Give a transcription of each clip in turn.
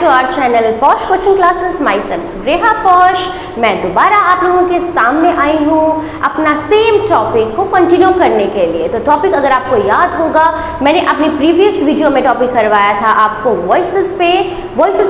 To our channel Posh coaching classes. Myself Sureha Posh. मैं दोबारा आप लोगों के सामने आई हूँ अपना सेम टॉपिक को कंटिन्यू करने के लिए। तो टॉपिक अगर आपको याद होगा, मैंने अपनी प्रीवियस वीडियो में टॉपिक करवाया था आपको वॉइसेस पे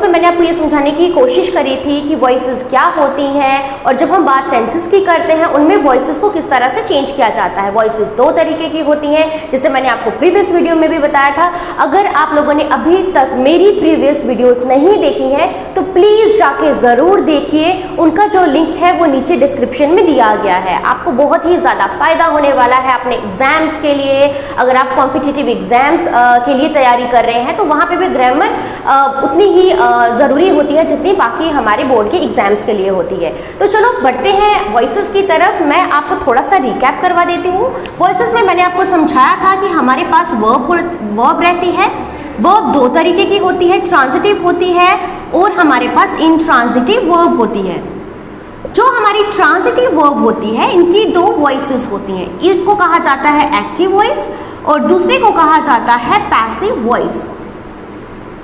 मैंने आपको ये समझाने की कोशिश करी थी कि वॉइसेस क्या होती हैं और जब हम बात टेंसेस की करते हैं उनमें वॉइसेस को किस तरह से चेंज किया जाता है। वॉइसेस दो तरीके की होती हैं, जैसे मैंने आपको प्रीवियस वीडियो में भी बताया था। अगर आप लोगों ने अभी तक मेरी प्रीवियस वीडियोस नहीं देखी हैं तो प्लीज़ जाके ज़रूर देखिए। उनका जो लिंक है वो नीचे डिस्क्रिप्शन में दिया गया है। आपको बहुत ही ज़्यादा फ़ायदा होने वाला है अपने एग्ज़ाम्स के लिए। अगर आप कॉम्पिटिटिव एग्ज़ाम्स के लिए तैयारी कर रहे हैं तो वहाँ पे भी ग्रामर उतनी ही ज़रूरी होती है जितनी बाकी हमारे बोर्ड के एग्ज़ाम्स के लिए होती है। तो चलो बढ़ते हैं वॉइसेस की तरफ। मैं आपको थोड़ा सा रिकैप करवा देती हूँ। वॉइसेस में मैंने आपको समझाया था कि हमारे पास वर्ब रहती है। वर्ब दो तरीके की होती है, ट्रांजिटिव होती है और हमारे पास इंट्रांजिटिव वर्ब होती है। जो हमारी ट्रांजिटिव वर्ब होती है इनकी दो वॉइसेस होती हैं। एक को कहा जाता है एक्टिव वॉइस और दूसरे को कहा जाता है पैसिव वॉइस।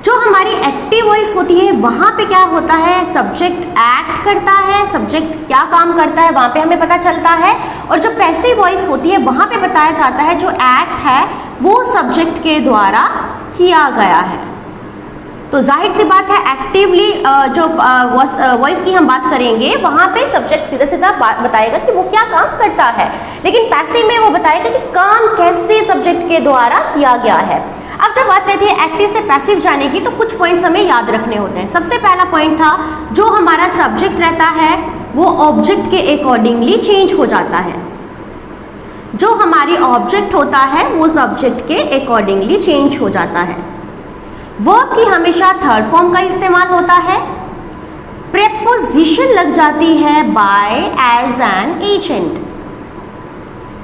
जो हमारी एक्टिव वॉइस होती है वहाँ पे क्या होता है, सब्जेक्ट एक्ट करता है, सब्जेक्ट क्या काम करता है वहाँ पे हमें पता चलता है। और जो पैसिव वॉइस होती है वहाँ पे बताया जाता है जो एक्ट है वो सब्जेक्ट के द्वारा किया गया है। तो जाहिर सी बात है एक्टिवली जो वॉइस की हम बात करेंगे वहाँ पे सब्जेक्ट सीधा सीधा बताएगा कि वो क्या काम करता है, लेकिन पैसिव में वो बताएगा कि काम कैसे सब्जेक्ट के द्वारा किया गया है। अब जब बात रहती है एक्टिव से पैसिव जाने की तो कुछ पॉइंट्स हमें याद रखने होते हैं। सबसे पहला पॉइंट था जो हमारा सब्जेक्ट रहता है वो ऑब्जेक्ट के अकॉर्डिंगली चेंज हो जाता है। जो हमारी ऑब्जेक्ट होता है वो सब्जेक्ट के अकॉर्डिंगली चेंज हो जाता है। वर्ब की हमेशा थर्ड फॉर्म का इस्तेमाल होता है। प्रेपोजिशन लग जाती है by, as an, agent.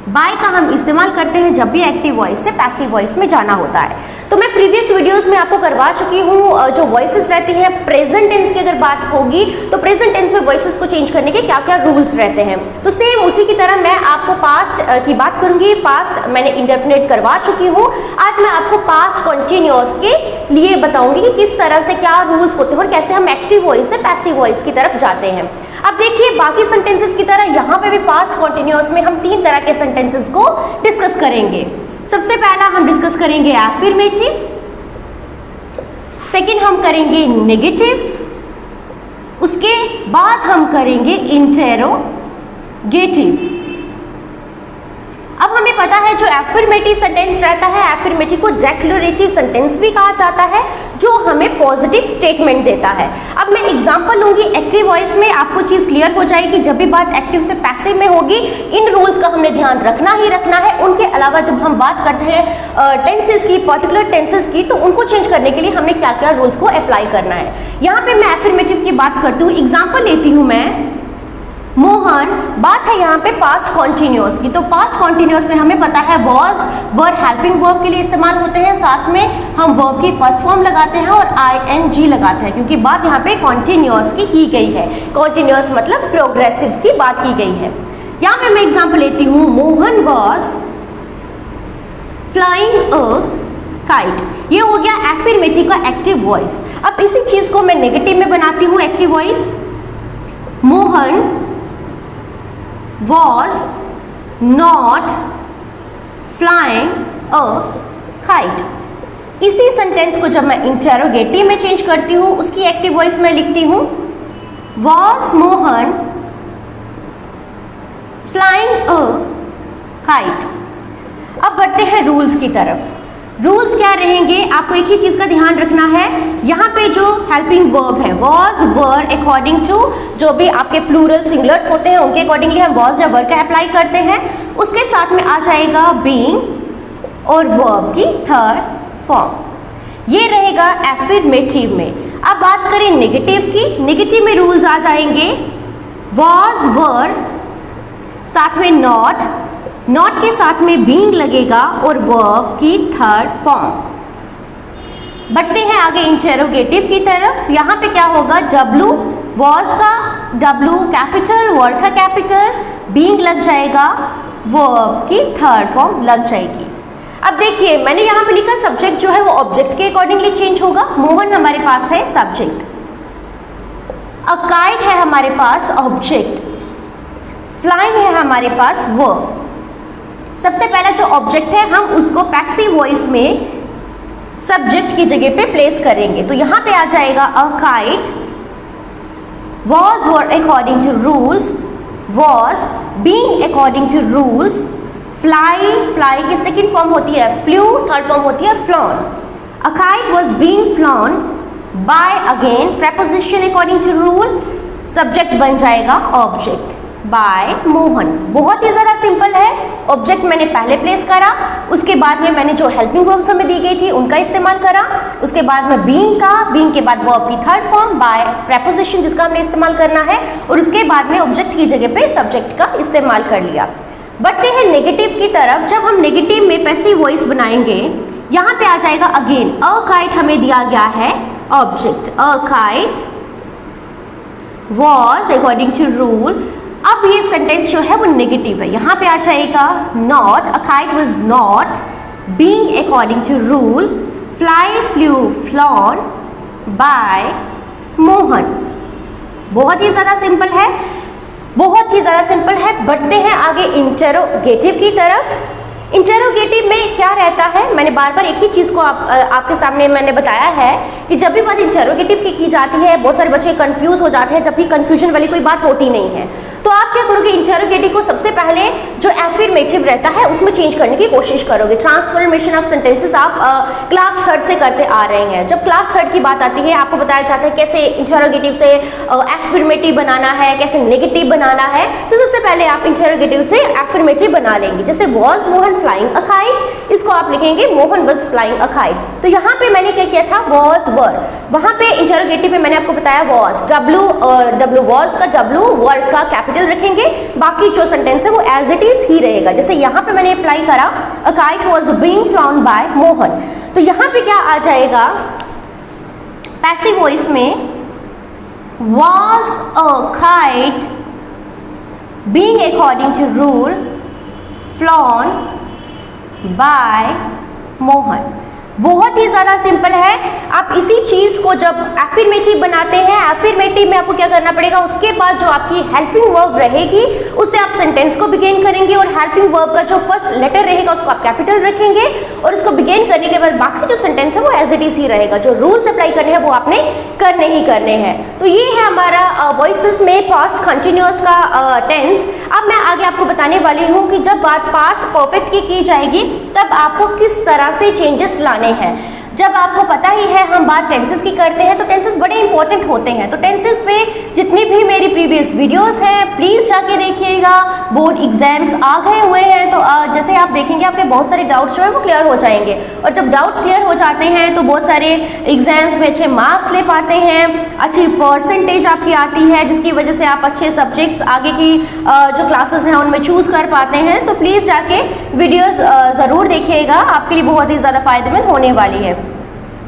By का हम इस्तेमाल करते हैं जब भी एक्टिव वॉइस से पैसिव वॉइस में जाना होता है। तो मैं प्रीवियस वीडियोस में आपको करवा चुकी हूँ जो वॉइसेस रहती हैं। प्रेजेंट टेंस की अगर बात होगी तो प्रेजेंट टेंस में वॉइसेस को चेंज करने के क्या क्या रूल्स रहते हैं। तो सेम उसी की तरह मैं आपको पास्ट की बात करूंगी। पास्ट मैंने इंडेफिनिट करवा चुकी हूँ। आज मैं आपको पास्ट कॉन्टिन्यूअस के लिए बताऊंगी कि किस तरह से क्या रूल्स होते हैं और कैसे हम एक्टिव वॉइस से पैसिव वॉइस की तरफ जाते हैं। अब देखिए बाकी सेंटेंसेस की तरह यहाँ पे भी पास्ट कॉन्टिन्यूअस में हम तीन तरह के सेंटेंसेस को डिस्कस करेंगे। सबसे पहला हम डिस्कस करेंगे एफर्मेटिव, सेकंड हम करेंगे नेगेटिव, उसके बाद हम करेंगे इंटेरोगेटिव। अब हमें पता है जो एफर्मेटिव सेंटेंस रहता है, एफर्मेटिव को डेक्लरेटिव सेंटेंस भी कहा जाता है, जो हमें पॉजिटिव स्टेटमेंट देता है। अब मैं एग्जांपल लूंगी एक्टिव वॉइस में, आपको चीज़ क्लियर हो जाएगी। जब भी बात एक्टिव से पैसिव में होगी इन रूल्स का हमने ध्यान रखना ही रखना है। उनके अलावा जब हम बात करते हैं टेंसेस की, पर्टिकुलर टेंसेस की, तो उनको चेंज करने के लिए हमने क्या क्या रूल्स को अप्लाई करना है। यहाँ पे मैं एफर्मेटिव की बात करती हूँ। एग्जाम्पल लेती हूँ मैं मोहन। बात है यहाँ पे पास्ट कॉन्टिन्यूअस की। तो पास्ट कॉन्टिन्यूअस में हमें पता है वॉज, वर हेल्पिंग वर्ब के लिए इस्तेमाल होते हैं। साथ में हम वर्ब की फर्स्ट फॉर्म लगाते हैं और ing लगाते हैं क्योंकि बात यहाँ पे कॉन्टिन्यूअस की गई है। कॉन्टिन्यूअस मतलब प्रोग्रेसिव की बात की गई है। यहाँ पे मैं एग्जाम्पल लेती हूँ Mohan was flying a kite. ये हो गया एफर्मेटिव का एक्टिव वॉइस। अब इसी चीज को मैं नेगेटिव में बनाती हूँ active voice. Mohan was not flying a kite। इसी सेंटेंस को जब मैं इंटेरोगेटिव में चेंज करती हूँ उसकी एक्टिव वॉइस में लिखती हूँ was Mohan flying a kite। अब बढ़ते हैं रूल्स की तरफ। रूल्स क्या रहेंगे, आपको एक ही चीज़ का ध्यान रखना है। यहाँ पे जो हेल्पिंग वर्ब है वॉज, वर, अकॉर्डिंग टू जो भी आपके प्लूरल सिंगुलर्स होते हैं उनके अकॉर्डिंगली हम वॉज या वर का अप्लाई करते हैं। उसके साथ में आ जाएगा बीइंग और वर्ब की थर्ड फॉर्म। ये रहेगा एफर्मेटिव में। अब बात करें नेगेटिव की। नेगेटिव में रूल्स आ जाएंगे वॉज, वर, साथ में नॉट, नॉट के साथ में बीइंग लगेगा और वर्ब की थर्ड फॉर्म। बढ़ते हैं आगे इंटेरोगेटिव की तरफ। यहाँ पे क्या होगा, डब्लू, वॉज का डब्लू कैपिटल, वर्ड का कैपिटल, बीइंग लग जाएगा, वर्ब की थर्ड फॉर्म लग जाएगी। अब देखिए मैंने यहाँ पे लिखा सब्जेक्ट जो है वो ऑब्जेक्ट के अकॉर्डिंगली चेंज होगा। मोहन हमारे पास है सब्जेक्ट, अ काइट है हमारे पास ऑब्जेक्ट, फ्लाइंग है हमारे पास वर्ब। सबसे पहला जो ऑब्जेक्ट है हम उसको पैसिव वॉइस में सब्जेक्ट की जगह पे प्लेस करेंगे। तो यहाँ पे आ जाएगा a kite was according to rules, was being according to rules, fly की सेकेंड फॉर्म होती है flew, थर्ड फॉर्म होती है flown। A kite was being flown by, again preposition according to rule, subject बन जाएगा ऑब्जेक्ट बाय मोहन। बहुत ही ज़्यादा सिंपल है। ऑब्जेक्ट मैंने पहले प्लेस करा, उसके बाद में मैंने जो हेल्पिंग वर्ब्स हमें दी गई थी उनका इस्तेमाल करा, उसके बाद में बीइंग के बाद वर्ब की थर्ड फॉर्म बाय प्रेपोजिशन जिसका हमने इस्तेमाल करना है, और उसके बाद में ऑब्जेक्ट की जगह पे सब्जेक्ट का इस्तेमाल कर लिया। बढ़ते हैं नेगेटिव की तरफ। जब हम नेगेटिव में पैसिव वॉइस बनाएंगे, यहाँ पे आ जाएगा अगेन अ काइट हमें दिया गया है object, a kite was according to rule. अब ये सेंटेंस जो है वो नेगेटिव है, यहाँ पे आ जाएगा not, a kite was not being according to rule, fly flew flown by Mohan. बहुत ही ज़्यादा सिंपल है, बहुत ही ज़्यादा सिंपल है। बढ़ते हैं आगे इंटरोगेटिव की तरफ। इंटरोगेटिव में क्या रहता है, मैंने बार बार एक ही चीज़ को आपके सामने मैंने बताया है कि जब भी बात इंटरोगेटिव की जाती है बहुत सारे बच्चे कंफ्यूज हो जाते हैं, जबकि कंफ्यूजन वाली कोई बात होती नहीं है। तो आप क्या करोगे, इंटरोगेटिव को सबसे पहले जो एफर्मेटिव रहता है उसमें चेंज करने की कोशिश करोगे। ट्रांसफॉर्मेशन ऑफ सेंटेंसेस आप क्लास थर्ड से करते आ रहे हैं। जब क्लास थर्ड की बात आती है आपको बताया जाता है कैसे इंटरोगेटिव से एफर्मेटिव बनाना है, कैसे नेगेटिव बनाना है। तो सबसे पहले आप इंटरोगेटिव से एफर्मेटिव बना लेंगे। जैसे was Mohan flying a kite, इसको आप लिखेंगे Mohan was flying a kite. तो यहाँ पे मैंने क्या किया था, वॉज वर, वहाँ पे इंटरोगेटिव में मैंने आपको बताया वॉज, डब्ल्यू वॉज का डब्ल्यू, वर्ड का कैपिटल रखेंगे, बाकी जो सेंटेंस है वो एज इट इज ही रहेगा। जैसे यहाँ पे मैंने अप्लाई करा a kite was being flown by Mohan, तो यहाँ पे क्या आ जाएगा पैसिव वॉइस में was a kite being according to rule flown by Mohan. बहुत ही ज़्यादा सिंपल है। आप इसी चीज़ को जब एफर्मेटिव बनाते हैं, एफर्मेटिव में आपको क्या करना पड़ेगा, उसके बाद जो आपकी हेल्पिंग वर्ब रहेगी उससे आप सेंटेंस को बिगिन करेंगे, और हेल्पिंग वर्ब का जो फर्स्ट लेटर रहेगा उसको आप कैपिटल रखेंगे, और उसको बिगिन करने के बाद बाकी जो सेंटेंस है वो एज इट इज ही रहेगा। जो रूल्स अप्लाई करने हैं वो आपने करने ही करने हैं। तो ये है हमारा वॉइसेस में पास्ट कंटिन्यूअस का टेंस। अब मैं आगे आपको बताने वाली हूँ कि जब बात पास्ट परफेक्ट की जाएगी तब आपको किस तरह से चेंजेस लाने हैं। जब आपको पता ही है हम बात टेंसेस की करते हैं तो टेंसेस बड़े इंपॉर्टेंट होते हैं। तो टेंसेस पे जितनी भी मेरी प्रीवियस वीडियोस हैं प्लीज़ जाके देखिएगा। बोर्ड एग्जाम्स आ गए हुए हैं तो जैसे आप देखेंगे आपके बहुत सारे डाउट्स जो है वो क्लियर हो जाएंगे, और जब डाउट्स क्लियर हो जाते हैं तो बहुत सारे एग्जाम्स में अच्छे मार्क्स ले पाते हैं, अच्छी परसेंटेज आपकी आती है, जिसकी वजह से आप अच्छे सब्जेक्ट्स आगे की जो क्लासेस हैं उनमें चूज़ कर पाते हैं। तो प्लीज़ जाके वीडियोज़ ज़रूर देखिएगा, आपके लिए बहुत ही ज़्यादा फायदेमंद होने वाली है।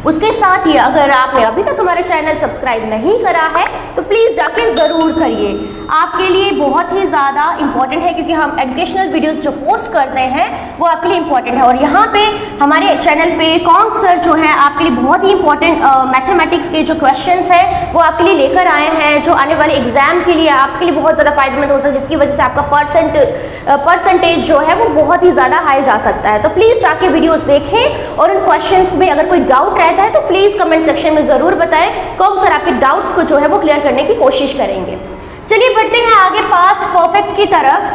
उसके साथ ही अगर आपने अभी तक हमारा चैनल सब्सक्राइब नहीं करा है तो प्लीज़ जाके ज़रूर करिए, आपके लिए बहुत ही ज़्यादा इंपॉर्टेंट है, क्योंकि हम एजुकेशनल वीडियोस जो पोस्ट करते हैं वो आपके लिए इंपॉर्टेंट है। और यहाँ पे हमारे चैनल पे कॉन्क सर जो हैं आपके लिए बहुत ही इंपॉर्टेंट मैथमेटिक्स के जो क्वेश्चंस हैं वो आपके लिए लेकर आए हैं, जो आने वाले एग्जाम के लिए आपके लिए बहुत ज़्यादा फायदेमंद हो सकता है, जिसकी वजह से आपका परसेंटेज जो है वो बहुत ही ज़्यादा हाई जा सकता है। तो प्लीज़ जाके वीडियोज़ देखें, और उन क्वेश्चंस में अगर कोई डाउट रहता है तो प्लीज़ कमेंट सेक्शन में ज़रूर बताएं। कॉन्क सर आपके डाउट्स को जो है वो क्लियर करने की कोशिश करेंगे। चलिए बढ़ते हैं आगे पास्ट परफेक्ट की तरफ।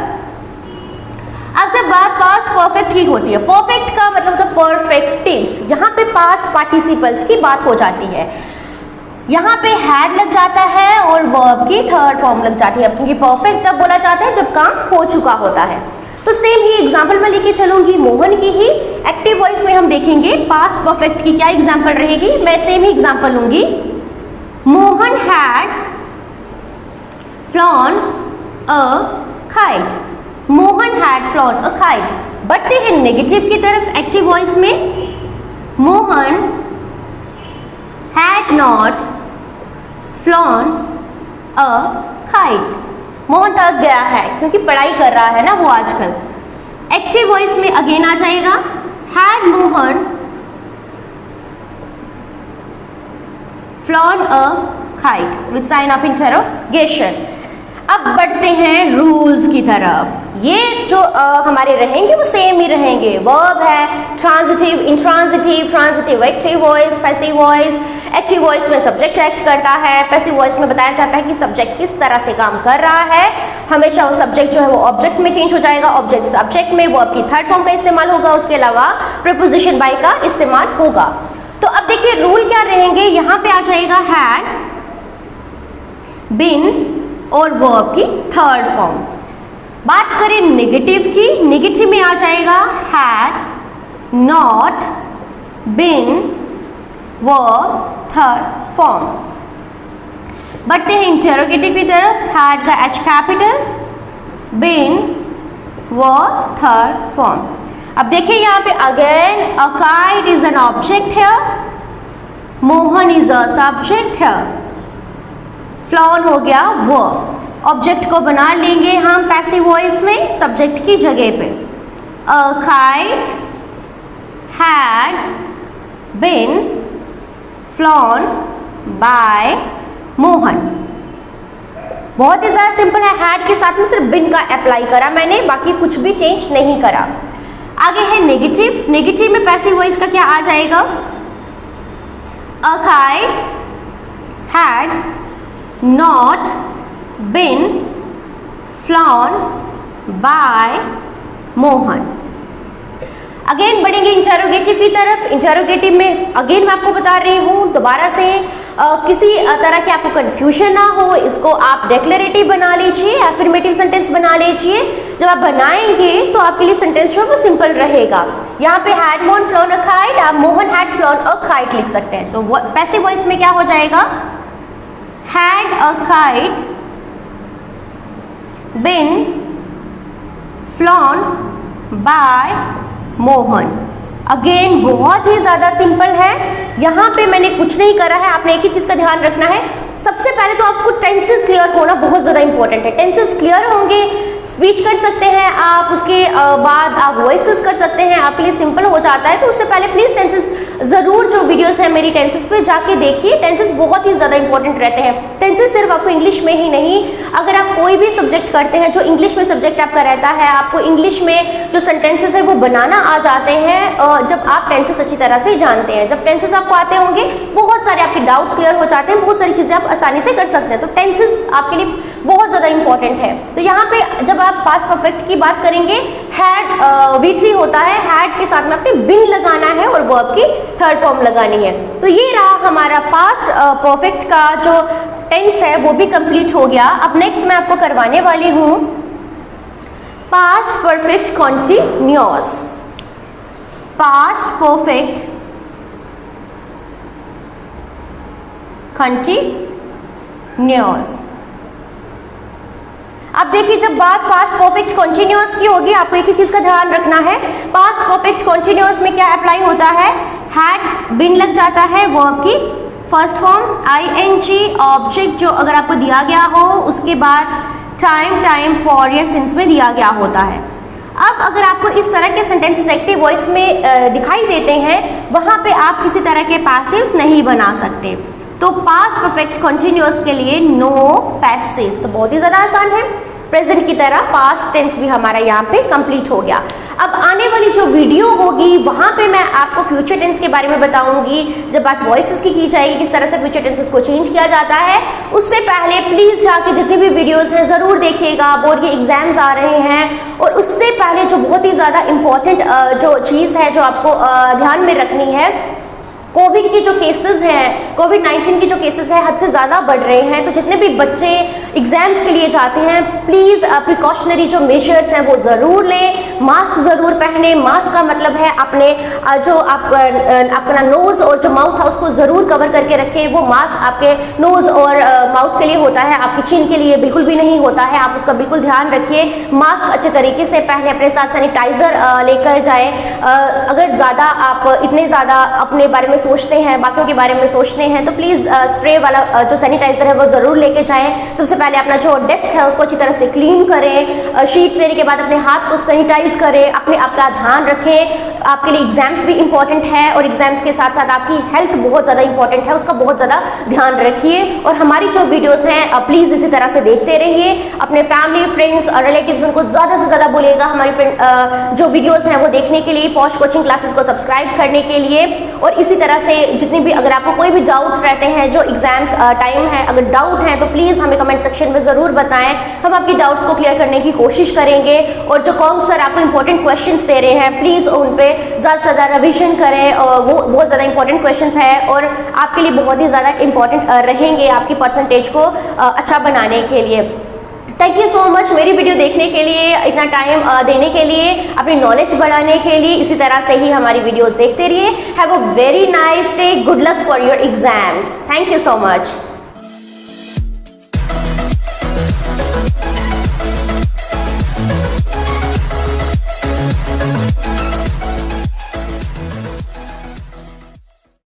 अब जब बात पास्ट परफेक्ट की होती है, परफेक्ट का मतलब होता है परफेक्टिव्स, यहाँ पे पास्ट पार्टिसिपल्स की बात हो जाती है। यहाँ पे हैड लग जाता है और वर्ब की थर्ड फॉर्म लग जाती है, क्योंकि परफेक्ट तब बोला जाता है जब काम हो चुका होता है। तो सेम ही एग्जाम्पल मैं लेके चलूंगी मोहन की ही। एक्टिव वॉइस में हम देखेंगे पास्ट परफेक्ट की क्या एग्जाम्पल रहेगी। मैं सेम ही एग्जाम्पल लूंगी, Mohan had flown a kite, Mohan had flown a kite। बढ़ते हैं नेगेटिव की तरफ एक्टिव वॉइस में, Mohan had not flown a kite। Mohan थक गया है क्योंकि पढ़ाई कर रहा है ना वो आजकल। एक्टिव वॉइस में अगेन आ जाएगा had Mohan flown a kite with sign of interrogation. अब बढ़ते हैं रूल्स की तरफ। ये जो हमारे रहेंगे वो सेम ही रहेंगे। वर्ब है transitive, intransitive, transitive active voice, passive voice. Active voice में सब्जेक्ट एक्ट करता है, पैसिव वॉइस में बताया जाता है कि सब्जेक्ट किस तरह से काम कर रहा है। हमेशा वो सब्जेक्ट जो है वो ऑब्जेक्ट में चेंज हो जाएगा, ऑब्जेक्ट सब्जेक्ट में, वो आपकी थर्ड फॉर्म का इस्तेमाल होगा, उसके अलावा प्रीपोजिशन बाय का इस्तेमाल होगा। तो अब देखिए रूल क्या रहेंगे, यहाँ पे आ जाएगा हैड, बिन और वर्ब की थर्ड फॉर्म। बात करें नेगेटिव की, नेगेटिव में आ जाएगा had, not, been, verb third form. बढ़ते हैं इंटरोगेटिव की तरफ। हैड का H capital, been, verb third form. अब देखिए यहाँ पे again a kite is an object है, मोहन इज अ सब्जेक्ट है, फ्लॉन हो गया वर्ब। ऑब्जेक्ट को बना लेंगे हम पैसिव वॉइस में सब्जेक्ट की जगह पे। A kite had been flown by Mohan. बहुत ही ज़्यादा सिंपल है। हैड के साथ में सिर्फ बिन का अप्लाई करा मैंने, बाकी कुछ भी चेंज नहीं करा। आगे है नेगेटिव। नेगेटिव में पैसिव वॉइस का क्या आ जाएगा, a kite had not been flown by Mohan. Again बढ़ेंगे इंटरोगेटिव की तरफ। इंटरोगेटिव में अगेन मैं आपको बता रही हूँ दोबारा से, किसी तरह के आपको कंफ्यूजन ना हो, इसको आप डिक्लेरेटिव बना लीजिए, एफर्मेटिव सेंटेंस बना लीजिए। जब आप बनाएंगे तो आपके लिए सेंटेंस जो है वो सिंपल रहेगा। यहाँ पे had Mohan flown a kite, आप Mohan had flown a kite लिख सकते हैं। तो पैसिव वॉइस में क्या हो जाएगा, had a kite been flown by Mohan. Again बहुत ही ज़्यादा सिंपल है। यहाँ पे मैंने कुछ नहीं करा है, आपने एक ही चीज़ का ध्यान रखना है। सबसे पहले तो आपको टेंसेस क्लियर होना बहुत ज़्यादा इंपॉर्टेंट है। टेंसेस क्लियर होंगे, स्पीच कर सकते हैं आप, उसके बाद आप वॉइसेस कर सकते हैं, आपके लिए सिंपल हो जाता है। तो उससे पहले प्लीज़ टेंसेस ज़रूर, जो वीडियोस हैं मेरी टेंसेस पे जाके देखिए। टेंसेस बहुत ही ज़्यादा इंपॉर्टेंट रहते हैं। टेंसेस सिर्फ आपको इंग्लिश में ही नहीं, अगर आप कोई भी सब्जेक्ट करते हैं जो इंग्लिश में सब्जेक्ट आपका रहता है, आपको इंग्लिश में जो सेंटेंसेस है वो बनाना आ जाते हैं जब आप टेंसेस अच्छी तरह से जानते हैं। जब टेंसेस आपको आते होंगे, बहुत सारे आपके डाउट्स क्लियर हो जाते हैं, बहुत सारी चीज़ें आप आसानी से कर सकते हैं। तो टेंसेस आपके लिए बहुत ज़्यादा इंपॉर्टेंट है। तो यहाँ पे जब आप पास्ट परफेक्ट की बात करेंगे, हैड V3 होता है, हैड के साथ में आपने बिन लगाना है और वर्ब की थर्ड फॉर्म लगानी है। तो ये रहा हमारा पास्ट परफेक्ट का जो टेंस है वो भी कंप्लीट हो गया। अब नेक्स्ट मैं आपको करवाने वाली हूँ past perfect continuous. Past perfect continuous. अब देखिए जब बात पास्ट परफेक्ट कॉन्टिन्यूअस की होगी, आपको एक ही चीज़ का ध्यान रखना है। पास्ट परफेक्ट कॉन्टिन्यूअस में क्या अप्लाई होता है, हैड बिन लग जाता है, वर्ब की फर्स्ट फॉर्म ing, ऑब्जेक्ट जो अगर आपको दिया गया हो उसके बाद टाइम, टाइम फॉर या सिंस में दिया गया होता है। अब अगर आपको इस तरह के सेंटेंसेस एक्टिव वॉइस में दिखाई देते हैं, वहाँ पे आप किसी तरह के पैसिव्स नहीं बना सकते। तो पास्ट परफेक्ट कॉन्टिन्यूअस के लिए नो पैसिव्स, तो बहुत ही ज़्यादा आसान है। प्रेजेंट की तरह पास्ट टेंस भी हमारा यहाँ पे कंप्लीट हो गया। अब आने वाली जो वीडियो होगी वहाँ पे मैं आपको फ्यूचर टेंस के बारे में बताऊंगी। जब बात वॉइसेस की जाएगी, किस तरह से फ्यूचर टेंसेस को चेंज किया जाता है। उससे पहले प्लीज़ जाके जितनी भी वीडियोस हैं ज़रूर देखिएगा। बोर्ड के एग्जाम्स आ रहे हैं और उससे पहले जो बहुत ही ज़्यादा इम्पॉर्टेंट जो चीज़ है जो आपको ध्यान में रखनी है, कोविड के जो केसेस हैं, कोविड-19 के जो केसेस हैं हद से ज़्यादा बढ़ रहे हैं। तो जितने भी बच्चे एग्जाम्स के लिए जाते हैं, प्लीज़ प्रिकॉशनरी जो मेजर्स हैं वो ज़रूर लें, मास्क ज़रूर पहने। मास्क का मतलब है अपने जो अपना नोज़ और जो माउथ है उसको ज़रूर कवर करके रखें। वो मास्क आपके नोज़ और माउथ के लिए होता है, आपकी चिन के लिए बिल्कुल भी नहीं होता है। आप उसका बिल्कुल ध्यान रखिए। मास्क अच्छे तरीके से पहने, अपने साथ सैनिटाइज़र लेकर जाएँ। अगर ज़्यादा आप इतने ज़्यादा अपने बारे में सोचते हैं, बाकियों के बारे में सोचते हैं, तो प्लीज़ स्प्रे वाला जो सैनिटाइज़र है वो ज़रूर लेके जाएं। सबसे पहले अपना जो डेस्क है उसको अच्छी तरह से क्लीन करें। शीट्स लेने के बाद अपने हाथ को सैनिटाइज एक्सरसाइज करें, अपने आपका ध्यान रखें। आपके लिए एग्जाम्स भी इंपॉर्टेंट है और एग्जाम्स के साथ साथ आपकी हेल्थ बहुत ज़्यादा इंपॉर्टेंट है, उसका बहुत ज़्यादा ध्यान रखिए। और हमारी जो वीडियोस हैं प्लीज़ इसी तरह से देखते रहिए। अपने फैमिली, फ्रेंड्स और रिलेटिव्स उनको ज़्यादा से ज़्यादा बोलिएगा हमारी जो वीडियोस हैं वो देखने के लिए, पॉश कोचिंग क्लासेस को सब्सक्राइब करने के लिए। और इसी तरह से जितनी भी अगर आपको कोई भी डाउट्स रहते हैं जो एग्जाम्स टाइम है, अगर डाउट है तो प्लीज़ हमें कमेंट सेक्शन में ज़रूर बताएं, हम आपकी डाउट्स को क्लियर करने की कोशिश करेंगे। और जो कॉन्ग सर आपको इंपॉर्टेंट क्वेश्चंस दे रहे हैं प्लीज़ उन पे ज़्यादा से ज़्यादा रिविजन करें, और वो बहुत ज़्यादा इंपॉर्टेंट क्वेश्चंस है और आपके लिए बहुत ही ज़्यादा इंपॉर्टेंट रहेंगे आपकी परसेंटेज को अच्छा बनाने के लिए। थैंक यू सो मच मेरी वीडियो देखने के लिए, इतना टाइम देने के लिए, अपनी नॉलेज बढ़ाने के लिए। इसी तरह से ही हमारी वीडियोस देखते रहिए। Have a very nice day, good luck for your exams. Thank you so much.